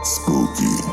Spooky.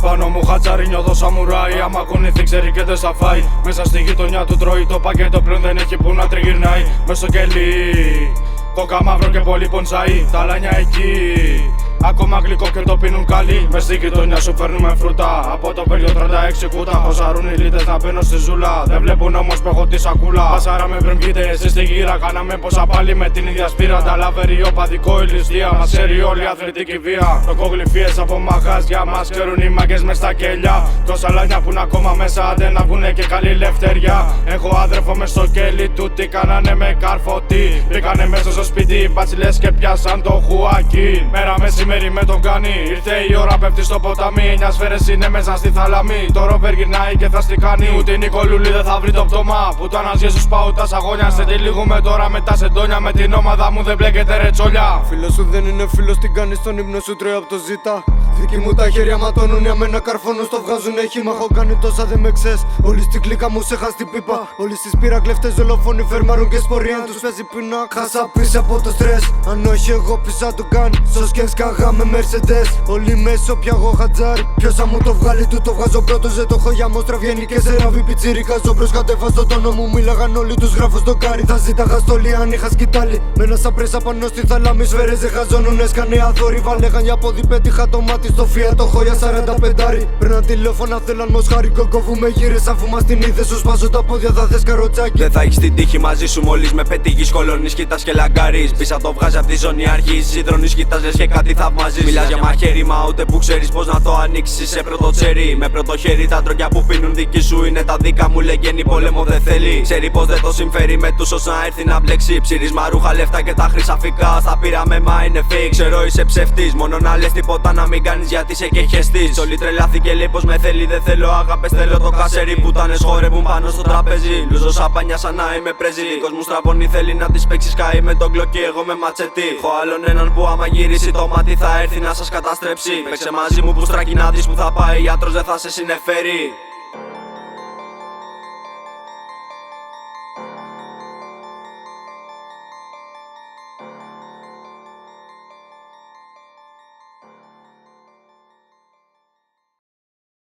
Πάνω μου χατσάρι νιώθω σαμουράι. Άμα κουνηθεί ξέρει και δεν θα φάει. Μέσα στη γειτονιά του τρώει το πακέτο, πλέον δεν έχει που να τριγυρνάει. Μες στο κελί, κόκα μαύρο και πολύ ποντσάι. Τα λάνια εκεί, ακόμα γλυκό και το πίνουν καλή. Μες στη γειτονιά σου φέρνουμε φρούτα. Από το πέλιο 36 κούτα. Χωσαρούν οι λίτες να μπαίνω στη ζούλα. Δεν βλέπουν όμως που έχω τη σακούλα. Πασάραμε πριν βγείτε εσείς στη γύρα. Κάναμε πόσα πάλι με την ίδια σπήρα. Τα λαβερή οπαδικό ηλιστία. Μας ξέρει όλη η αθλητική βία. Τοκογλυφίες από μαγάζια. Μας ξέρουν οι μάγκες μες στα κελιά. Τόσα λάνια που είναι ακόμα μέσα. Δεν να βγουνε και καλή ελευθεριά. Έχω άδερφο μες στο κέλι. Τούτοι κάνανε με καρφωτή. Μπήκανε μέσα στο σπίτι οι μπατσιλές και πιάσαν το Χουακίν. Μέρα μεσημέρι με τον κάνει. Ήρθε η ώρα, πέφτει στο ποτάμι. 9 σφαίρες είναι μέσα στη θάλαμη. Το ρόβερ γυρνάει και θα στη κάνει. Ούτε η Νικολούλη δεν θα βρει το πτώμα. Πουτάνας Ιησούς πάω τα σαγόνια. Σε τυλίγουμε τώρα με τα σεντόνια. Με την ομάδα μου δεν μπλέκεται ρε τσόλια. Φίλος σου δεν είναι φίλος, την κάνεις στον ύπνο σου, τρώει από το ζήτα. Δική μου τα χέρια ματώνουν, για μένα καρφώνουν, στο βγάζουνε χύμα. Έχω κάνει τόσα δεν με ξέρεις. Όλοι στην κλίκα μου σε στην πίπα. Όλοι στις πήρα κλέφτες, δολοφόνοι φερμάρουν και σπορία. Τους παίζει πίνα, χάσα πίσω από το στρες. Αν όχι εγώ πίσω του κάνει, στο σκεν σκαγά με Mercedes. Όλοι μέσω πια εγώ χατζάρι. Ποιος θα μου το βγάλει, του το βγάζω πρώτος. Δεν το έχω για μόστρα, βγαίνει και σε ραβί πιτσίρικα. Ζόμπρος κατέβα στο τόνο μου, μίλαγαν όλοι τους γράφω στο κάρι. Θα ζήταγα στολή αν είχα σκητάλη. Μένα σαν πρέσα πάνω στη θάλαμη, σφαίρες δεν χαζώνουν, έσκανε αδόρυβα. Λέγαν για πόδι, πέτυχα το μάτι στο φία, το έχω για 45. Παίρναν τηλέφωνα, θέλαν μοσχάρι, κοκοβούμε γύρες. Αφού μας την είδες, σου σπάζω τα πόδια, θα θες καροτσάκι. Δεν θα έχεις την τύχη μαζί σου μόλις με πετύχεις. Κολώνεις, κοιτάς και λαγκάρεις. Πίσα το βγάζει απ' τη ζώνη αρχής. Υδρώνεις, κοιτάς λες και κάτι θαυμάζεις. Μιλάς για μαχαίρι, μα ούτε που ξέρεις πως να το ανοίξεις. Σε πρώτο τσέρι, με πρώτο χέρι τα τρόκια που πίνουν δική σου είναι τα δικά μου. Λεγένει πόλεμο δεν θέλει. Ξέρει πως δεν το συμφέρει με τους να έρθει να μπλέξει. Ψήρισμα, ρούχα, λεφτά και τα χρυσαφικά. Στα πήραμε, μα είναι fake. Ξέρω είσαι ψευτής. Μόνο να λες τίποτα να μην κάνεις γιατί είσαι και χεστής. Όλοι τρελάθηκε λέει πως με θέλει. Δεν θέλω αγάπες, θέλω το κασέρι. Πουτάνες χορεύουν πάνω στο τραπέζι. Λούζω σαπάνια σαν να είμαι πρέζι. Δικός μου στραβώνει, θέλει να τις παίξει. Καεί με τον κλοκί, εγώ με ματσετή. Έχω άλλον έναν που άμα γυρίσει το μάτι θα έρθει να σας καταστρέψει. Παίξε μαζί μου που στράκι να δεις που θα πάει. Γιατρός δεν θα σε συνεφέρει.